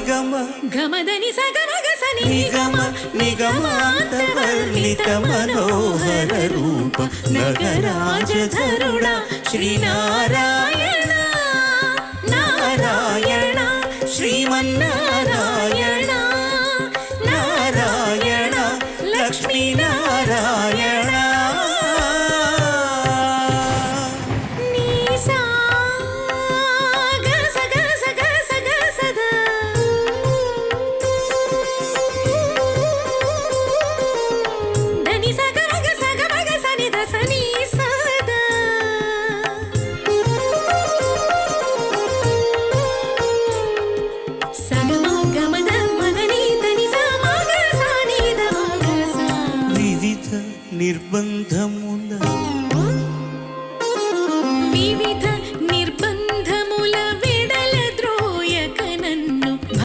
నిగమ గమదని సగమగసని నిగమ నిగమాంతవర్ణిత Manohara Roopa నగరాజధరుడా Sri Narayana Narayana Srimannarayana Narayana Lakshminarayana నిర్బంధము